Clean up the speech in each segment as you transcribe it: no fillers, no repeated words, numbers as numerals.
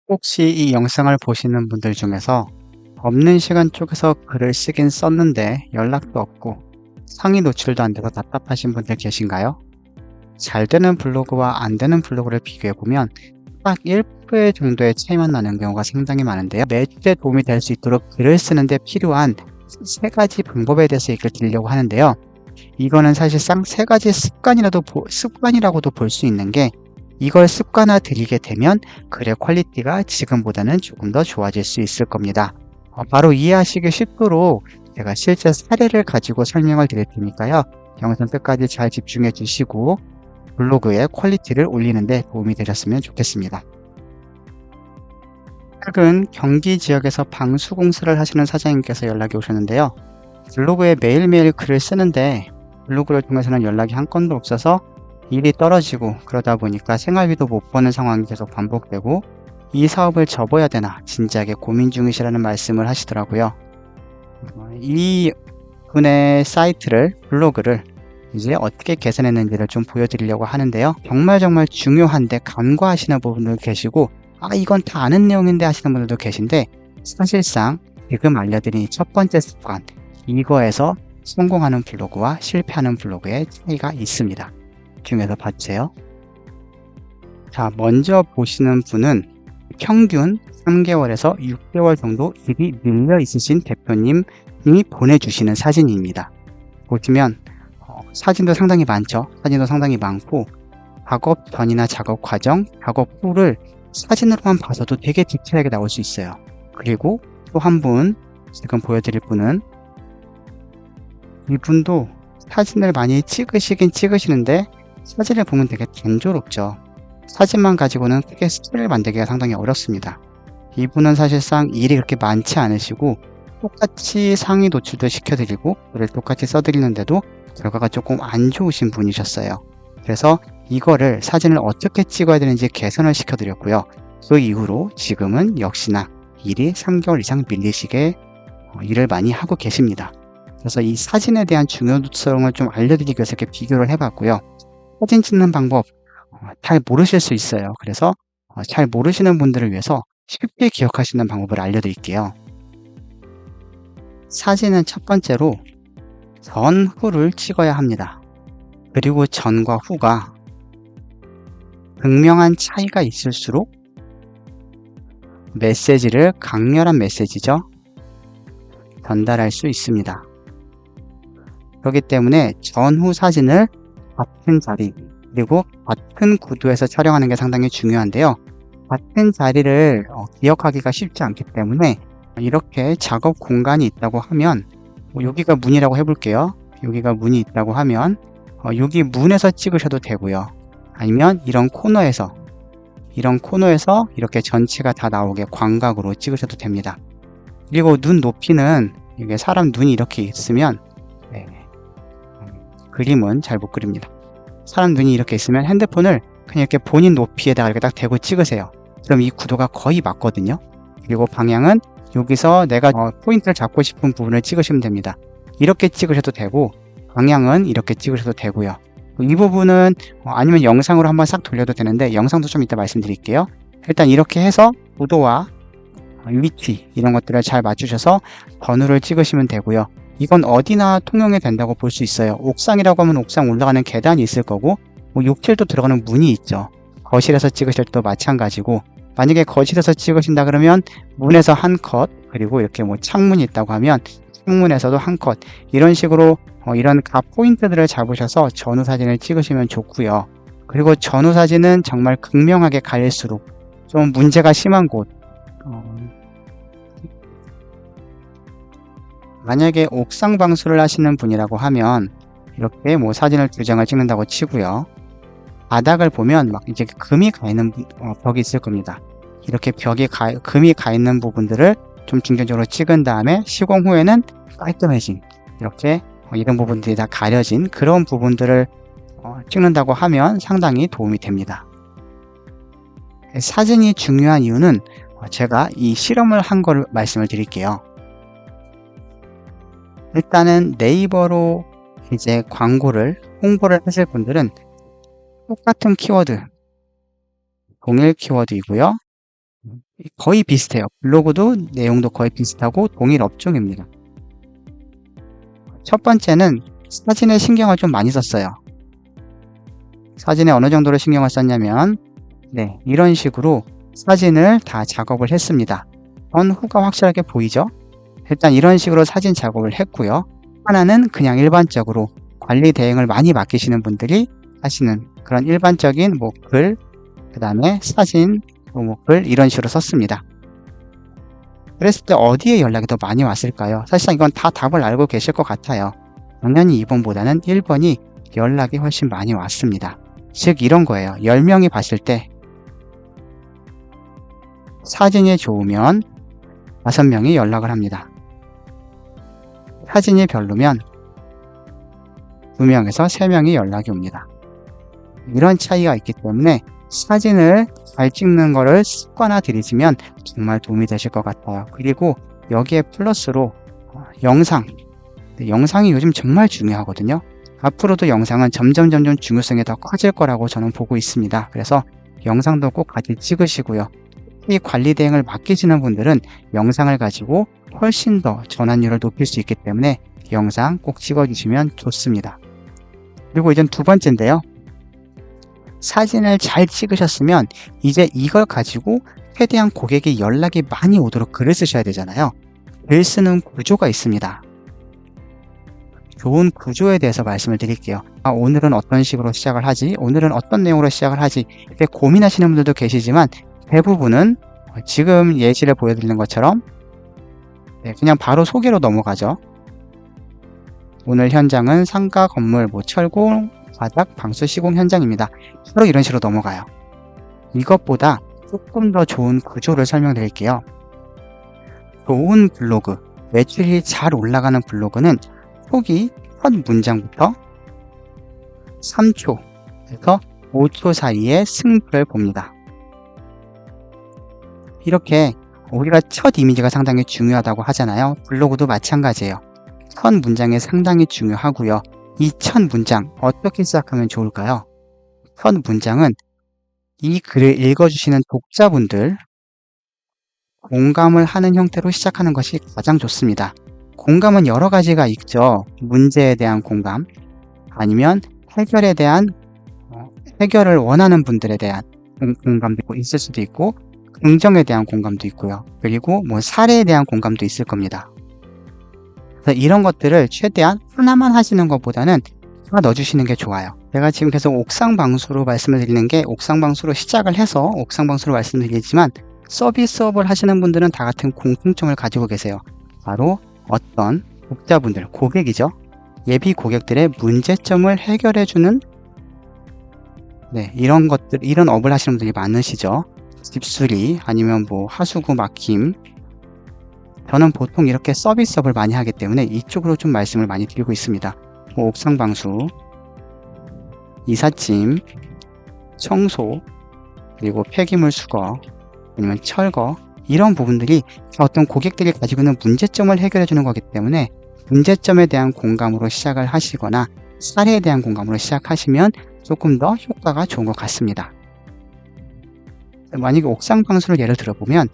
혹시 이 영상을 보시는 분들 중에서 없는 시간 쪽에서 글을 쓰긴 썼는데 연락도 없고 상위 노출도 안 돼서 답답하신 분들 계신가요? 잘 되는 블로그와 안 되는 블로그를 비교해보면 딱 1% 정도의 차이만 나는 경우가 상당히 많은데요. 매출에 도움이 될 수 있도록 글을 쓰는데 필요한 세 가지 방법에 대해서 얘기를 드리려고 하는데요. 이거는 사실상 세 가지 습관이라고도 볼 수 있는 게, 이걸 습관화 들이게 되면 글의 퀄리티가 지금보다는 조금 더 좋아질 수 있을 겁니다. 바로 이해하시기 쉽도록 제가 실제 사례를 가지고 설명을 드릴 테니까요. 영상 끝까지 잘 집중해 주시고 블로그의 퀄리티를 올리는 데 도움이 되셨으면 좋겠습니다. 최근 경기 지역에서 방수공사를 하시는 사장님께서 연락이 오셨는데요. 블로그에 매일매일 글을 쓰는데 블로그를 통해서는 연락이 한 건도 없어서 일이 떨어지고, 그러다 보니까 생활비도 못 버는 상황이 계속 반복되고 이 사업을 접어야 되나 진지하게 고민 중이시라는 말씀을 하시더라고요. 이 분의 블로그를 이제 어떻게 개선했는지를 좀 보여드리려고 하는데요. 정말 중요한데 간과하시는 부분도 계시고, 이건 다 아는 내용인데 하시는 분들도 계신데, 사실상 지금 알려드린 첫 번째 습관, 이거에서 성공하는 블로그와 실패하는 블로그의 차이가 있습니다. 중에서 봐주세요. 자, 먼저 보시는 분은 평균 3개월에서 6개월 정도 일이 밀려 있으신 대표님이 보내주시는 사진입니다. 보시면 사진도 상당히 많죠. 사진도 상당히 많고, 작업 전이나 작업 과정, 작업 후를 사진으로만 봐서도 되게 디테일하게 나올 수 있어요. 그리고 또 한 분, 지금 보여드릴 분은, 이분도 사진을 많이 찍으시는데 사진을 보면 되게 단조롭죠. 사진만 가지고는 크게 스토리를 만들기가 상당히 어렵습니다. 이분은 사실상 일이 그렇게 많지 않으시고 똑같이 상위 노출도 시켜드리고 글을 똑같이 써드리는데도 결과가 조금 안 좋으신 분이셨어요. 그래서 이거를 사진을 어떻게 찍어야 되는지 개선을 시켜드렸고요. 그 이후로 지금은 역시나 일이 3개월 이상 밀리시게 일을 많이 하고 계십니다. 그래서 이 사진에 대한 중요성을 좀 알려드리기 위해서 이렇게 비교를 해봤고요. 사진 찍는 방법 잘 모르실 수 있어요. 그래서 잘 모르시는 분들을 위해서 쉽게 기억하시는 방법을 알려드릴게요. 사진은 첫 번째로 전, 후를 찍어야 합니다. 그리고 전과 후가 극명한 차이가 있을수록 메시지를, 강렬한 메시지죠, 전달할 수 있습니다. 그렇기 때문에 전후 사진을 같은 자리, 그리고 같은 구도에서 촬영하는 게 상당히 중요한데요. 같은 자리를 기억하기가 쉽지 않기 때문에 이렇게 작업 공간이 있다고 하면, 여기가 문이라고 해볼게요. 여기가 문이 있다고 하면 여기 문에서 찍으셔도 되고요. 아니면 이런 코너에서 이렇게 전체가 다 나오게 광각으로 찍으셔도 됩니다. 그리고 눈 높이는, 이게 사람 눈이 이렇게 있으면 그림은 잘 못 그립니다. 사람 눈이 이렇게 있으면 핸드폰을 그냥 이렇게 본인 높이에다가 이렇게 딱 대고 찍으세요. 그럼 이 구도가 거의 맞거든요. 그리고 방향은 여기서 내가 포인트를 잡고 싶은 부분을 찍으시면 됩니다. 이렇게 찍으셔도 되고, 방향은 이렇게 찍으셔도 되고요. 이 부분은 아니면 영상으로 한번 싹 돌려도 되는데, 영상도 좀 이따 말씀드릴게요. 일단 이렇게 해서 구도와 위치 이런 것들을 잘 맞추셔서 번호를 찍으시면 되고요. 이건 어디나 통용이 된다고 볼 수 있어요. 옥상이라고 하면 옥상 올라가는 계단이 있을 거고, 욕실도 들어가는 문이 있죠. 거실에서 찍으실 때도 마찬가지고, 만약에 거실에서 찍으신다 그러면 문에서 한 컷, 그리고 이렇게 창문이 있다고 하면 창문에서도 한 컷, 이런 식으로 이런 각 포인트들을 잡으셔서 전후 사진을 찍으시면 좋고요. 그리고 전후 사진은 정말 극명하게 가릴수록 좀 문제가 심한 곳, 만약에 옥상 방수를 하시는 분이라고 하면 이렇게 사진을 2장을 찍는다고 치고요. 바닥을 보면 막 이제 금이 가 있는 벽이 있을 겁니다. 이렇게 금이 가 있는 부분들을 좀 중점적으로 찍은 다음에 시공 후에는 깔끔해진, 이렇게 이런 부분들이 다 가려진 그런 부분들을 찍는다고 하면 상당히 도움이 됩니다. 사진이 중요한 이유는 제가 이 실험을 한 거를 말씀을 드릴게요. 일단은 네이버로 이제 홍보를 하실 분들은 똑같은 키워드, 동일 키워드이고요. 거의 비슷해요. 블로그도 내용도 거의 비슷하고 동일 업종입니다. 첫 번째는 사진에 신경을 좀 많이 썼어요. 사진에 어느 정도로 신경을 썼냐면 이런 식으로 사진을 다 작업을 했습니다. 전후가 확실하게 보이죠? 일단 이런 식으로 사진 작업을 했고요. 하나는 그냥 일반적으로 관리 대행을 많이 맡기시는 분들이 하시는 그런 일반적인 뭐 글, 그 다음에 사진, 뭐 글 이런 식으로 썼습니다. 그랬을 때 어디에 연락이 더 많이 왔을까요? 사실상 이건 다 답을 알고 계실 것 같아요. 당연히 2번보다는 1번이 연락이 훨씬 많이 왔습니다. 즉 이런 거예요. 10명이 봤을 때 사진이 좋으면 5명이 연락을 합니다. 사진이 별로면 2명에서 3명이 연락이 옵니다. 이런 차이가 있기 때문에 사진을 잘 찍는 거를 습관화 들이시면 정말 도움이 되실 것 같아요. 그리고 여기에 플러스로 영상이 요즘 정말 중요하거든요. 앞으로도 영상은 점점 중요성이 더 커질 거라고 저는 보고 있습니다. 그래서 영상도 꼭 같이 찍으시고요. 이 관리 대행을 맡기시는 분들은 영상을 가지고 훨씬 더 전환율을 높일 수 있기 때문에 영상 꼭 찍어주시면 좋습니다. 그리고 이제 두 번째인데요. 사진을 잘 찍으셨으면 이제 이걸 가지고 최대한 고객이 연락이 많이 오도록 글을 쓰셔야 되잖아요. 글 쓰는 구조가 있습니다. 좋은 구조에 대해서 말씀을 드릴게요. 오늘은 어떤 식으로 시작을 하지? 오늘은 어떤 내용으로 시작을 하지? 이렇게 고민하시는 분들도 계시지만 대부분은 지금 예시를 보여드리는 것처럼 그냥 바로 소개로 넘어가죠. 오늘 현장은 상가 건물 철골 바닥 방수 시공 현장입니다. 바로 이런 식으로 넘어가요. 이것보다 조금 더 좋은 구조를 설명드릴게요. 좋은 블로그, 매출이 잘 올라가는 블로그는 초기 첫 문장부터 3초에서 5초 사이에 승부를 봅니다. 이렇게 우리가 첫 이미지가 상당히 중요하다고 하잖아요. 블로그도 마찬가지예요. 첫 문장이 상당히 중요하고요. 이 첫 문장 어떻게 시작하면 좋을까요? 첫 문장은 이 글을 읽어주시는 독자분들 공감을 하는 형태로 시작하는 것이 가장 좋습니다. 공감은 여러 가지가 있죠. 문제에 대한 공감, 아니면 해결에 대한 해결을 원하는 분들에 대한 공감도 있을 수도 있고, 긍정에 대한 공감도 있고요. 그리고 사례에 대한 공감도 있을 겁니다. 그래서 이런 것들을 최대한 하나만 하시는 것보다는 다 넣어주시는 게 좋아요. 제가 지금 계속 옥상 방수로 말씀을 드리는 게 옥상 방수로 시작을 해서 옥상 방수로 말씀드리지만 서비스업을 하시는 분들은 다 같은 공통점을 가지고 계세요. 바로 어떤 독자분들, 고객이죠. 예비 고객들의 문제점을 해결해주는 이런 업을 하시는 분들이 많으시죠. 집수리 아니면 하수구 막힘. 저는 보통 이렇게 서비스업을 많이 하기 때문에 이쪽으로 좀 말씀을 많이 드리고 있습니다. 옥상 방수, 이삿짐, 청소, 그리고 폐기물 수거, 아니면 철거, 이런 부분들이 어떤 고객들이 가지고 있는 문제점을 해결해 주는 거기 때문에 문제점에 대한 공감으로 시작을 하시거나 사례에 대한 공감으로 시작하시면 조금 더 효과가 좋은 것 같습니다. 만약에 옥상 방수를 예를 들어보면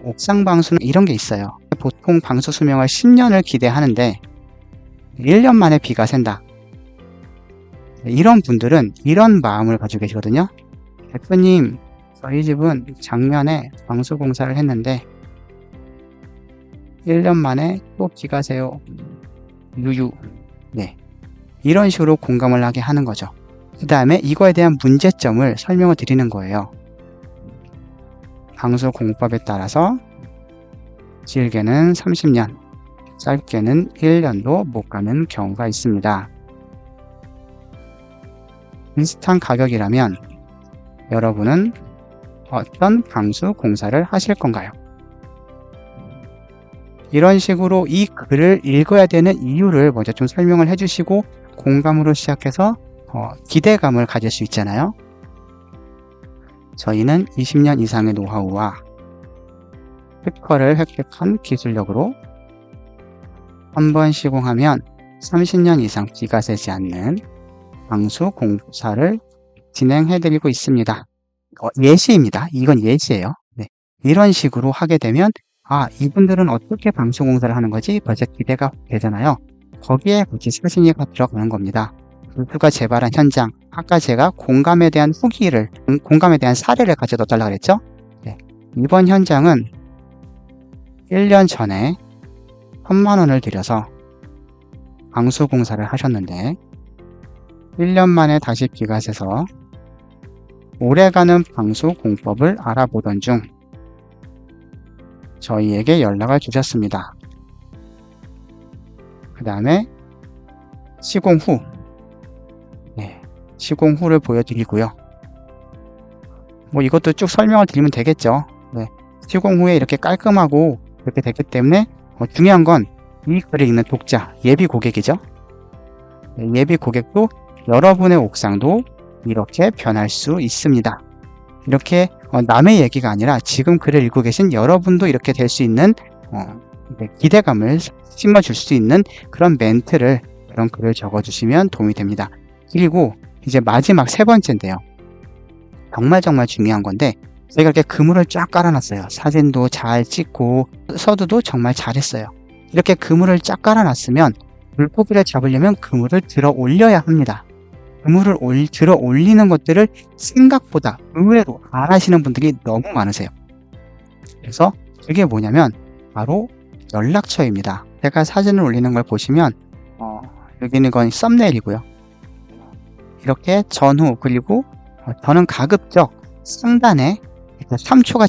옥상 방수는 이런 게 있어요. 보통 방수 수명을 10년을 기대하는데 1년 만에 비가 샌다. 이런 분들은 이런 마음을 가지고 계시거든요. 대표님, 저희 집은 작년에 방수 공사를 했는데 1년 만에 또 비가 새요. 유유. 이런 식으로 공감을 하게 하는 거죠. 그 다음에 이거에 대한 문제점을 설명을 드리는 거예요. 방수 공법에 따라서 길게는 30년, 짧게는 1년도 못 가는 경우가 있습니다. 비슷한 가격이라면 여러분은 어떤 방수 공사를 하실 건가요? 이런 식으로 이 글을 읽어야 되는 이유를 먼저 좀 설명을 해주시고 공감으로 시작해서 기대감을 가질 수 있잖아요. 저희는 20년 이상의 노하우와 특허를 획득한 기술력으로 한 번 시공하면 30년 이상 비가 새지 않는 방수 공사를 진행해드리고 있습니다. 예시입니다. 이건 예시예요. 이런 식으로 하게 되면 이분들은 어떻게 방수공사를 하는 거지? 벌써 기대가 되잖아요. 거기에 같이 사진이 들어가는 겁니다. 누가 재발한 현장, 아까 제가 공감에 대한 후기를, 공감에 대한 사례를 같이 넣어달라 그랬죠? 네. 이번 현장은 1년 전에 3만 원을 들여서 방수공사를 하셨는데 1년 만에 다시 비가 새서 오래가는 방수 공법을 알아보던 중 저희에게 연락을 주셨습니다. 그 다음에 시공 후, 시공 후를 보여드리고요. 이것도 쭉 설명을 드리면 되겠죠. 시공 후에 이렇게 깔끔하고 이렇게 됐기 때문에 중요한 건 이 글을 읽는 독자, 예비 고객이죠. 예비 고객도 여러분의 옥상도 이렇게 변할 수 있습니다. 이렇게 남의 얘기가 아니라 지금 글을 읽고 계신 여러분도 이렇게 될 수 있는 기대감을 심어줄 수 있는 그런 멘트를, 그런 글을 적어주시면 도움이 됩니다. 그리고 이제 마지막 세 번째인데요. 정말 중요한 건데 제가 이렇게 그물을 쫙 깔아놨어요. 사진도 잘 찍고 서두도 정말 잘했어요. 이렇게 그물을 쫙 깔아놨으면 물고기를 잡으려면 그물을 들어 올려야 합니다. 그물을 들어 올리는 것들을 생각보다 의외로 안 하시는 분들이 너무 많으세요. 그래서 그게 뭐냐면 바로 연락처입니다. 제가 사진을 올리는 걸 보시면 여기는 건 썸네일이고요. 이렇게 전후, 그리고 저는 가급적 상단에 3초가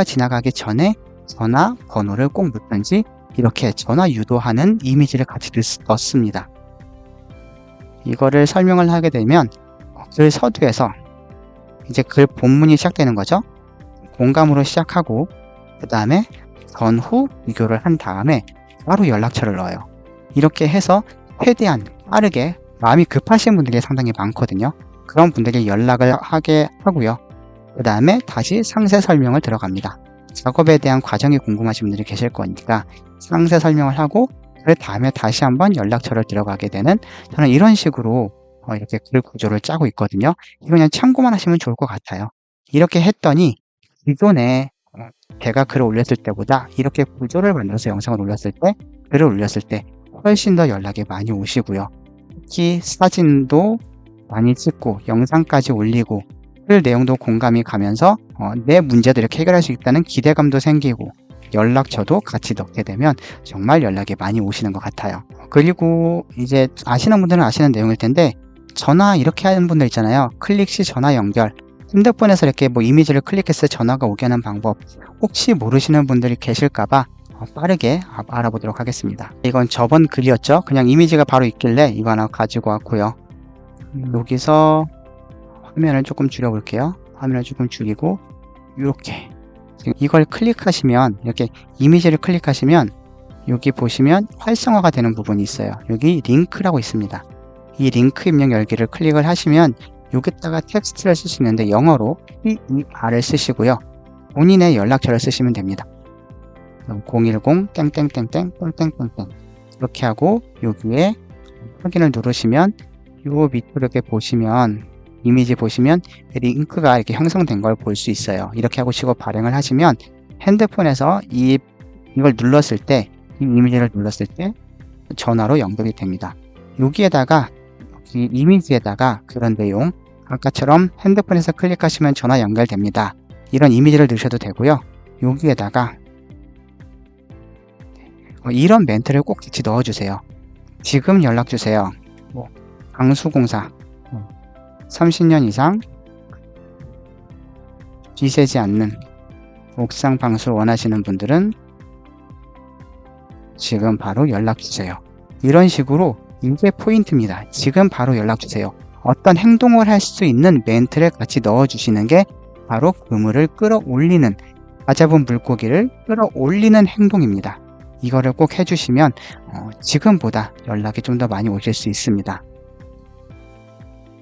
지나가기 전에 전화번호를 꼭 넣든지 이렇게 전화 유도하는 이미지를 같이 넣습니다. 이거를 설명을 하게 되면 글 서두에서 이제 글 본문이 시작되는 거죠. 공감으로 시작하고 그 다음에 전후 비교를 한 다음에 바로 연락처를 넣어요. 이렇게 해서 최대한 빠르게, 마음이 급하신 분들이 상당히 많거든요. 그런 분들이 연락을 하게 하고요. 그 다음에 다시 상세 설명을 들어갑니다. 작업에 대한 과정이 궁금하신 분들이 계실 거니까 상세 설명을 하고 그 다음에 다시 한번 연락처를 들어가게 되는, 저는 이런 식으로 이렇게 글 구조를 짜고 있거든요. 이거 그냥 참고만 하시면 좋을 것 같아요. 이렇게 했더니 기존에 제가 글을 올렸을 때보다 이렇게 구조를 만들어서 영상을 올렸을 때, 글을 올렸을 때 훨씬 더 연락이 많이 오시고요. 특히 사진도 많이 찍고 영상까지 올리고 글 내용도 공감이 가면서 내 문제도 이렇게 해결할 수 있다는 기대감도 생기고 연락처도 같이 넣게 되면 정말 연락이 많이 오시는 것 같아요. 그리고 이제 아시는 분들은 아시는 내용일 텐데 전화 이렇게 하는 분들 있잖아요. 클릭 시 전화 연결, 핸드폰에서 이렇게 이미지를 클릭해서 전화가 오게 하는 방법, 혹시 모르시는 분들이 계실까봐 빠르게 알아보도록 하겠습니다. 이건 저번 글이었죠. 그냥 이미지가 바로 있길래 이거 하나 가지고 왔고요. 여기서 화면을 조금 줄여볼게요. 화면을 조금 줄이고 이렇게 지금 이걸 클릭하시면, 이렇게 이미지를 클릭하시면 여기 보시면 활성화가 되는 부분이 있어요. 여기 링크라고 있습니다. 이 링크 입력 열기를 클릭을 하시면 여기다가 텍스트를 쓸 수 있는데 영어로 PER을 쓰시고요. 본인의 연락처를 쓰시면 됩니다. 010 땡땡땡땡 땡땡땡땡 이렇게 하고 여기에 확인을 누르시면 요 밑으로 이렇게 보시면 이미지 보시면 링크가 이렇게 형성된 걸 볼 수 있어요. 이렇게 하시고 발행을 하시면 핸드폰에서 이걸 눌렀을 때, 이 이미지를 눌렀을 때 전화로 연결이 됩니다. 여기에다가 이 이미지에다가 그런 내용, 아까처럼 핸드폰에서 클릭하시면 전화 연결됩니다. 이런 이미지를 넣으셔도 되고요. 여기에다가 이런 멘트를 꼭 같이 넣어주세요. 지금 연락주세요. 방수공사 30년 이상 비 새지 않는 옥상 방수 원하시는 분들은 지금 바로 연락주세요. 이런 식으로 이게 포인트입니다. 지금 바로 연락주세요. 어떤 행동을 할 수 있는 멘트를 같이 넣어주시는 게 바로 그물을 끌어올리는, 가잡은 물고기를 끌어올리는 행동입니다. 이거를 꼭 해주시면 지금보다 연락이 좀 더 많이 오실 수 있습니다.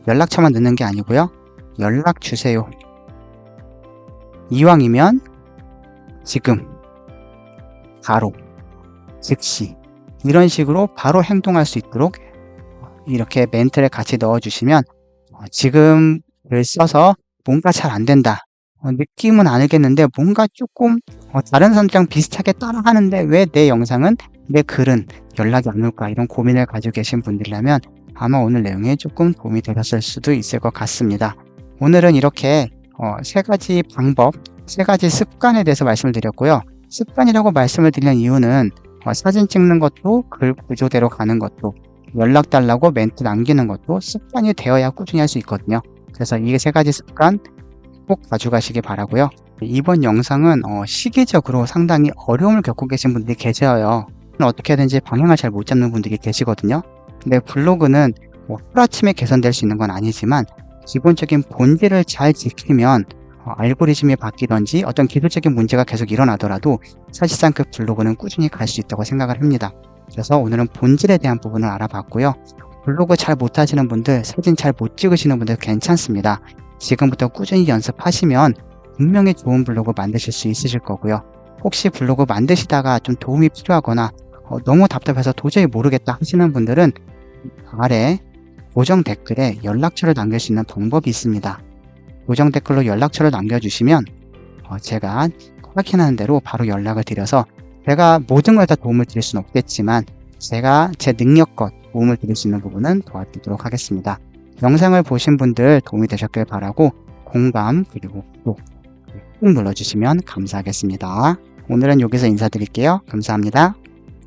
연락처만 넣는 게 아니고요. 연락 주세요. 이왕이면 지금, 바로, 즉시 이런 식으로 바로 행동할 수 있도록 이렇게 멘트를 같이 넣어주시면 지금 글 써서 뭔가 잘 안 된다. 느낌은 알겠는데 뭔가 조금 다른 사람들이랑 비슷하게 따라하는데 왜 내 영상은, 내 글은 연락이 안 올까, 이런 고민을 가지고 계신 분들이라면 아마 오늘 내용이 조금 도움이 되셨을 수도 있을 것 같습니다. 오늘은 이렇게 세 가지 방법, 세 가지 습관에 대해서 말씀을 드렸고요. 습관이라고 말씀을 드리는 이유는 사진 찍는 것도, 글 구조대로 가는 것도, 연락 달라고 멘트 남기는 것도 습관이 되어야 꾸준히 할 수 있거든요. 그래서 이 세 가지 습관 꼭 가져가시기 바라고요. 이번 영상은 시기적으로 상당히 어려움을 겪고 계신 분들이 계셔요. 어떻게 하든지 방향을 잘 못 잡는 분들이 계시거든요. 근데 블로그는 하루아침에 개선될 수 있는 건 아니지만 기본적인 본질을 잘 지키면 알고리즘이 바뀌던지 어떤 기술적인 문제가 계속 일어나더라도 사실상 그 블로그는 꾸준히 갈 수 있다고 생각을 합니다. 그래서 오늘은 본질에 대한 부분을 알아봤고요. 블로그 잘 못하시는 분들, 사진 잘 못 찍으시는 분들 괜찮습니다. 지금부터 꾸준히 연습하시면 분명히 좋은 블로그 만드실 수 있으실 거고요. 혹시 블로그 만드시다가 좀 도움이 필요하거나 너무 답답해서 도저히 모르겠다 하시는 분들은 아래 고정 댓글에 연락처를 남길 수 있는 방법이 있습니다. 고정 댓글로 연락처를 남겨주시면 제가 허락해놓은 대로 바로 연락을 드려서, 제가 모든 걸 다 도움을 드릴 수는 없겠지만 제가 제 능력껏 도움을 드릴 수 있는 부분은 도와드리도록 하겠습니다. 영상을 보신 분들 도움이 되셨길 바라고 공감 그리고 구독 꾹 눌러주시면 감사하겠습니다. 오늘은 여기서 인사드릴게요. 감사합니다.